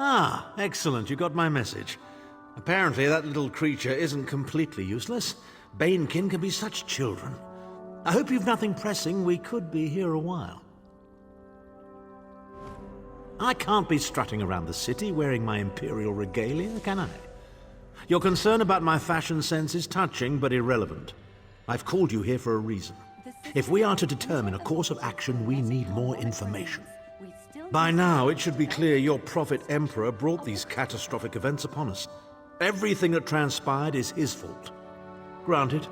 Ah, excellent. You got my message. Apparently that little creature isn't completely useless. Banekin can be such children. I hope you've nothing pressing. We could be here a while. I can't be strutting around the city wearing my imperial regalia, can I? Your concern about my fashion sense is touching but irrelevant. I've called you here for a reason. If we are to determine a course of action, we need more information. By now, it should be clear your prophet Emperor brought these catastrophic events upon us. Everything that transpired is his fault. Granted,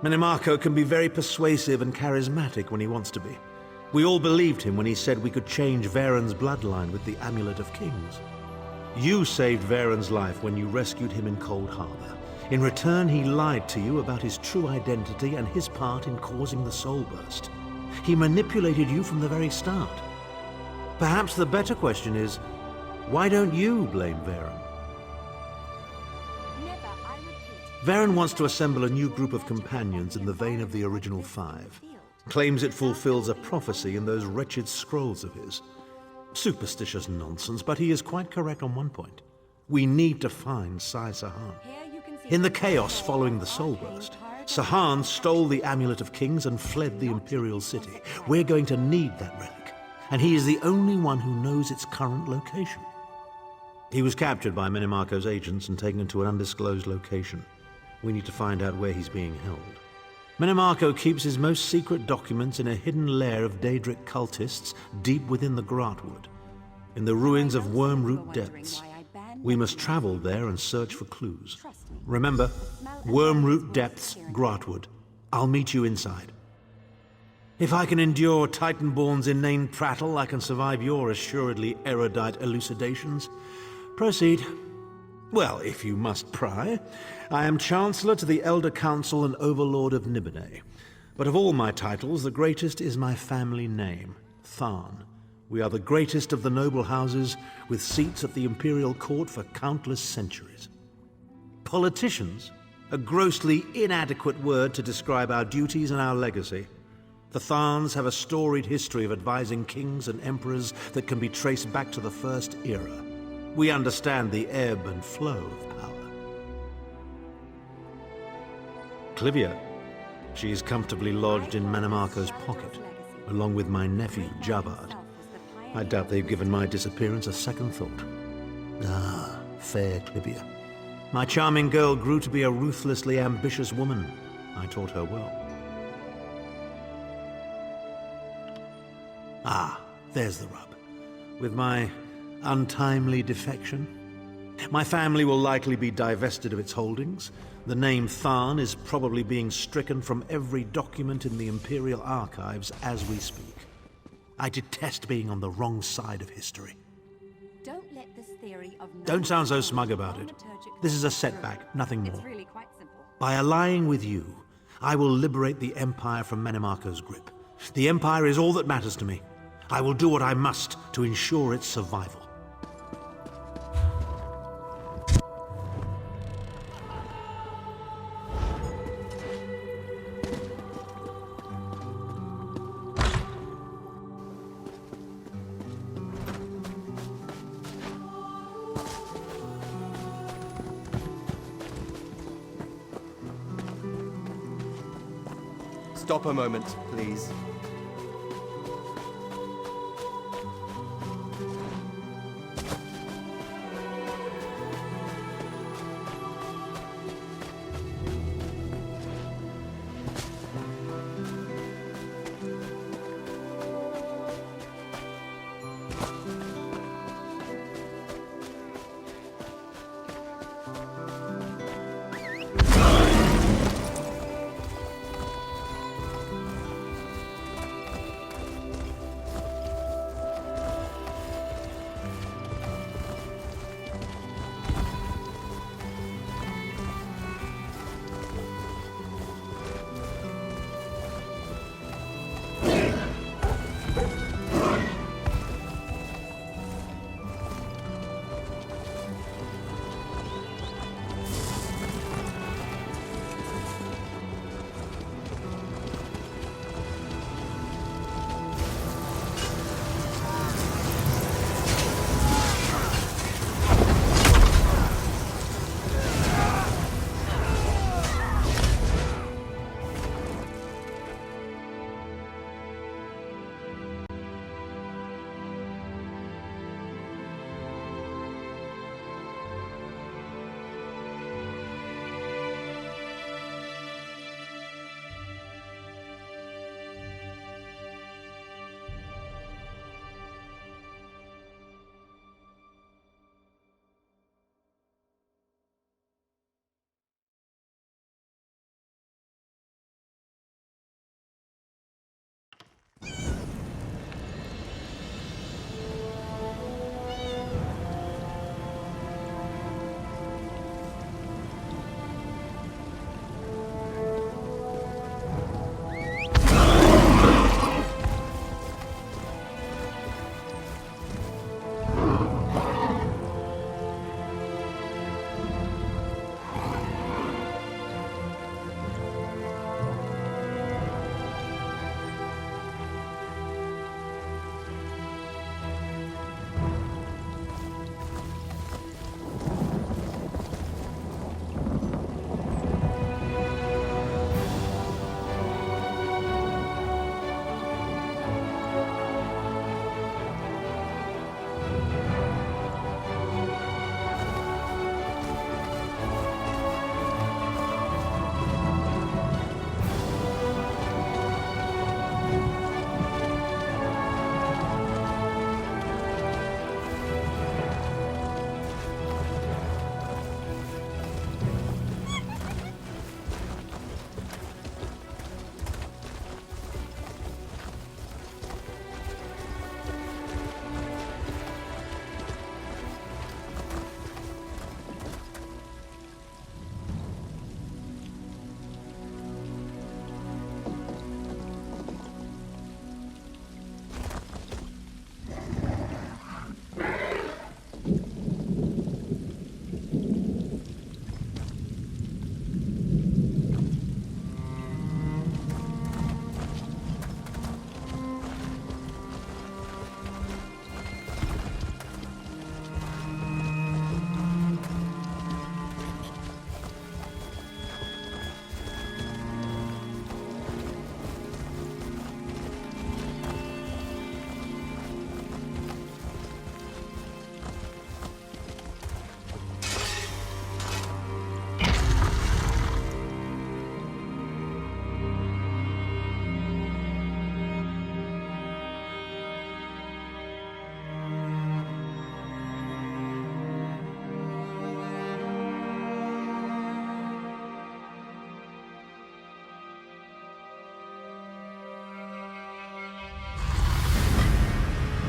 Minimarco can be very persuasive and charismatic when he wants to be. We all believed him when he said we could change Varen's bloodline with the Amulet of Kings. You saved Varen's life when you rescued him in Cold Harbor. In return, he lied to you about his true identity and his part in causing the Soul Burst. He manipulated you from the very start. Perhaps the better question is, why don't you blame Varen? Varen wants to assemble a new group of companions in the vein of the original five. Claims it fulfills a prophecy in those wretched scrolls of his. Superstitious nonsense, but he is quite correct on one point. We need to find Sai Sahan. In the chaos following the Soul Burst, Sahan stole the Amulet of Kings and fled the Imperial City. We're going to need that relic, and he is the only one who knows its current location. He was captured by Minimarco's agents and taken to an undisclosed location. We need to find out where he's being held. Minimarco keeps his most secret documents in a hidden lair of Daedric cultists deep within the Grotwood, in the ruins of Wormroot Depths. We must travel there and search for clues. Remember, Wormroot Depths, Grotwood. I'll meet you inside. If I can endure Titanborn's inane prattle, I can survive your assuredly erudite elucidations. Proceed. Well, if you must pry, I am Chancellor to the Elder Council and Overlord of Nibene. But of all my titles, the greatest is my family name, Tharn. We are the greatest of the noble houses, with seats at the Imperial Court for countless centuries. Politicians? A grossly inadequate word to describe our duties and our legacy. The Tharns have a storied history of advising kings and emperors that can be traced back to the First Era. We understand the ebb and flow of power. Clivia. She is comfortably lodged in Minimarco's pocket, along with my nephew, Jabard. I doubt they've given my disappearance a second thought. Ah, fair Clivia. My charming girl grew to be a ruthlessly ambitious woman. I taught her well. Ah, there's the rub. With my untimely defection, my family will likely be divested of its holdings. The name Tharn is probably being stricken from every document in the Imperial Archives as we speak. I detest being on the wrong side of history. Don't sound so smug about it. This is a setback, nothing more. It's really quite simple. By allying with you, I will liberate the Empire from Minimarco's grip. The Empire is all that matters to me. I will do what I must to ensure its survival. Stop a moment, please.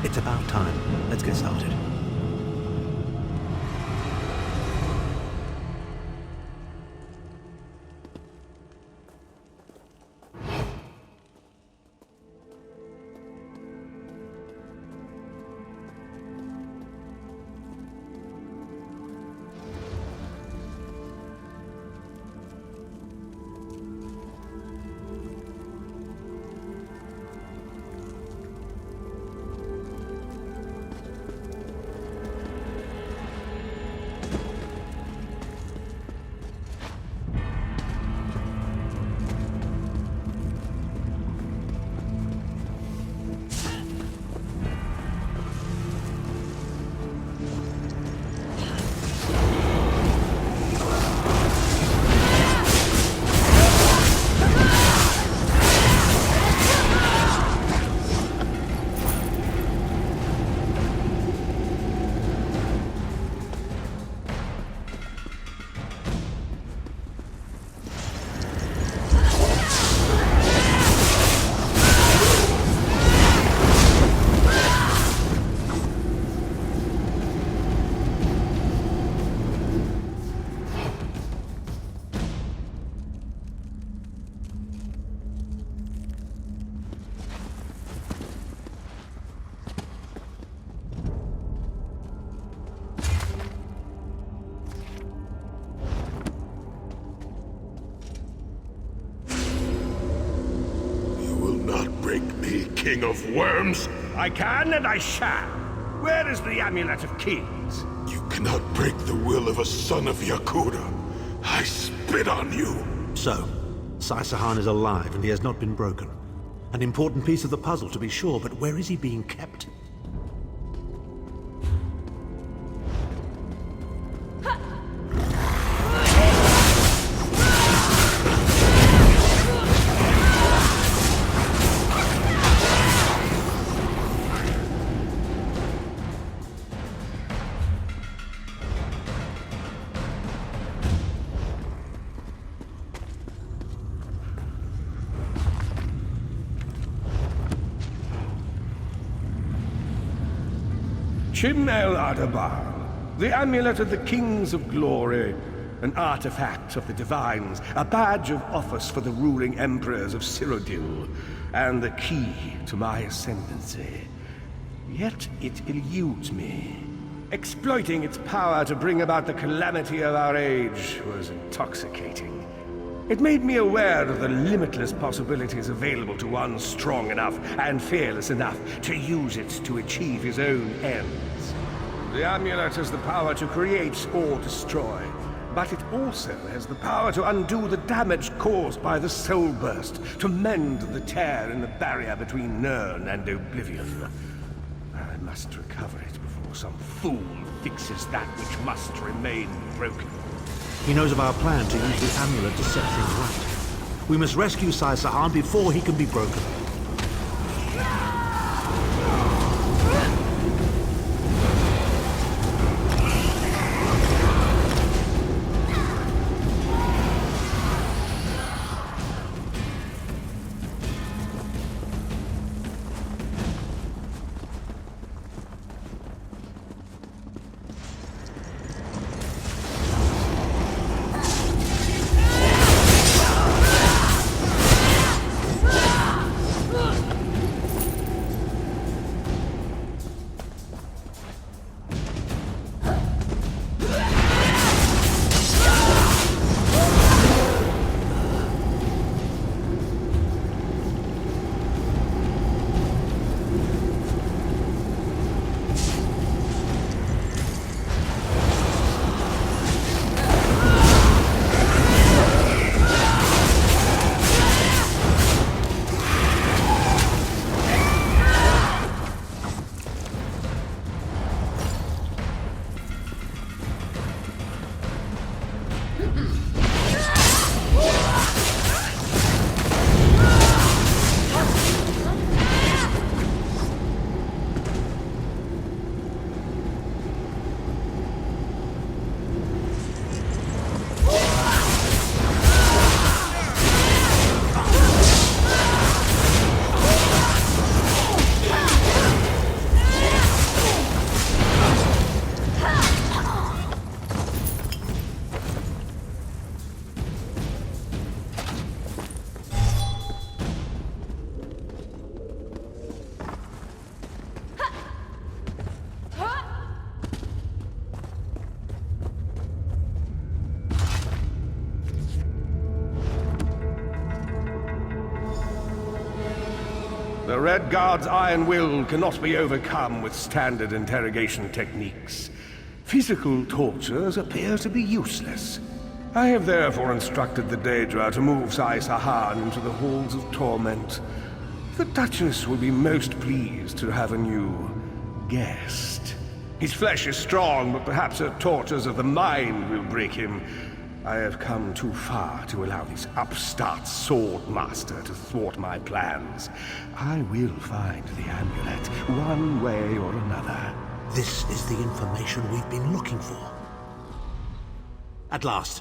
It's about time. Let's get started. King of Worms? I can and I shall. Where is the Amulet of Kings? You cannot break the will of a son of Yakuda. I spit on you. So, Tharn is alive and he has not been broken. An important piece of the puzzle, to be sure, but where is he being kept? Chimel Adabar, the Amulet of the Kings of Glory, an artifact of the Divines, a badge of office for the ruling emperors of Cyrodiil, and the key to my ascendancy. Yet it eludes me. Exploiting its power to bring about the calamity of our age was intoxicating. It made me aware of the limitless possibilities available to one strong enough and fearless enough to use it to achieve his own ends. The amulet has the power to create or destroy, but it also has the power to undo the damage caused by the Soul Burst, to mend the tear in the barrier between Nirn and Oblivion. I must recover it before some fool fixes that which must remain broken. He knows of our plan to use the amulet to set things right. We must rescue Tharn before he can be broken. Red Guard's iron will cannot be overcome with standard interrogation techniques. Physical tortures appear to be useless. I have therefore instructed the Daedra to move Tharn into the Halls of Torment. The Duchess will be most pleased to have a new guest. His flesh is strong, but perhaps her tortures of the mind will break him. I have come too far to allow this upstart sword master to thwart my plans. I will find the amulet, one way or another. This is the information we've been looking for. At last,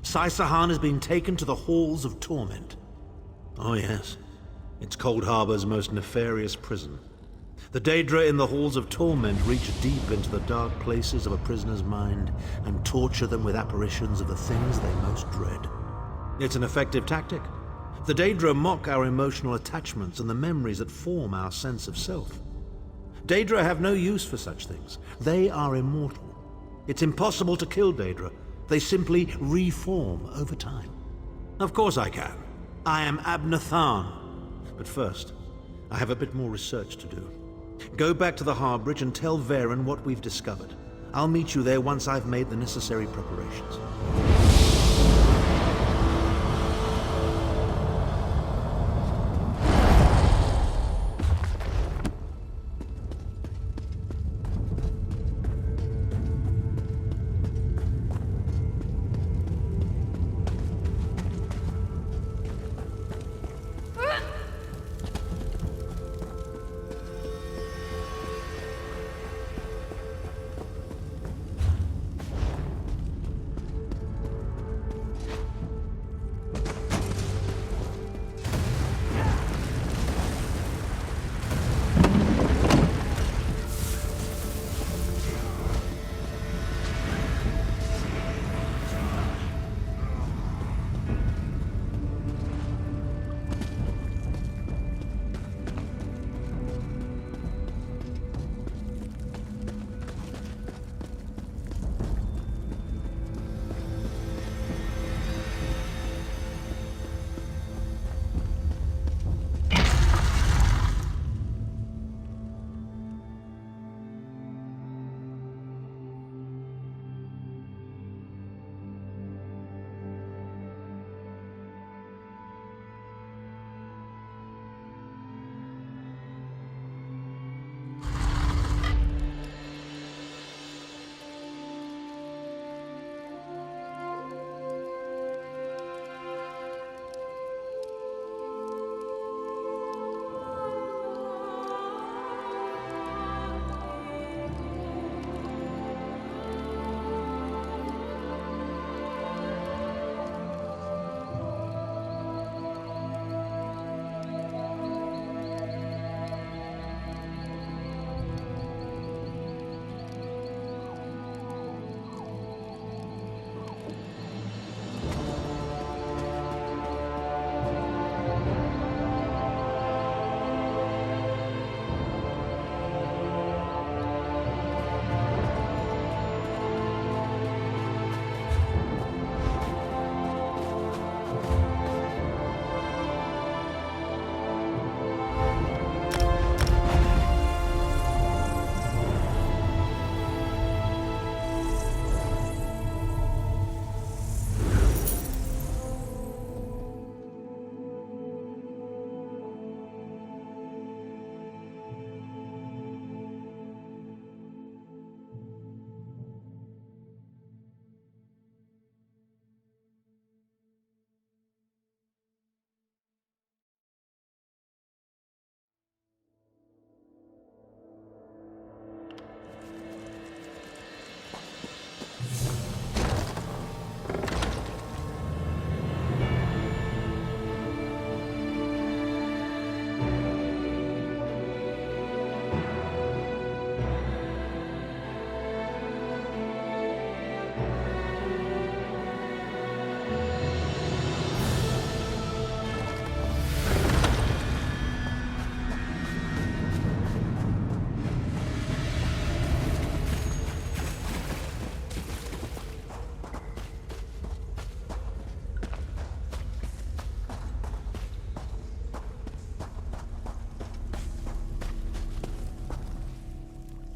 Tharn has been taken to the Halls of Torment. Oh yes, it's Cold Harbor's most nefarious prison. The Daedra in the Halls of Torment reach deep into the dark places of a prisoner's mind and torture them with apparitions of the things they most dread. It's an effective tactic. The Daedra mock our emotional attachments and the memories that form our sense of self. Daedra have no use for such things. They are immortal. It's impossible to kill Daedra. They simply reform over time. Of course I can. I am Abner Tharn. But first, I have a bit more research to do. Go back to the Harbridge and tell Varen what we've discovered. I'll meet you there once I've made the necessary preparations.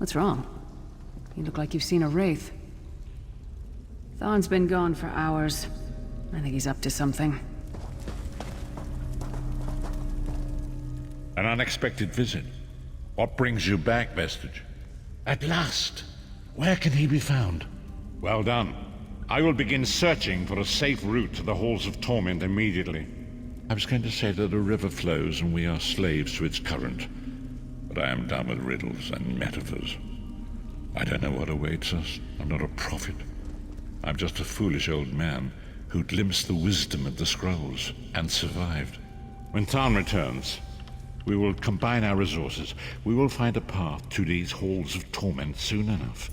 What's wrong? You look like you've seen a wraith. Tharn's been gone for hours. I think he's up to something. An unexpected visit. What brings you back, Vestige? At last! Where can he be found? Well done. I will begin searching for a safe route to the Halls of Torment immediately. I was going to say that a river flows and we are slaves to its current. But I am done with riddles and metaphors. I don't know what awaits us. I'm not a prophet. I'm just a foolish old man who glimpsed the wisdom of the scrolls and survived. When Tharn returns, we will combine our resources. We will find a path to these Halls of Torment soon enough.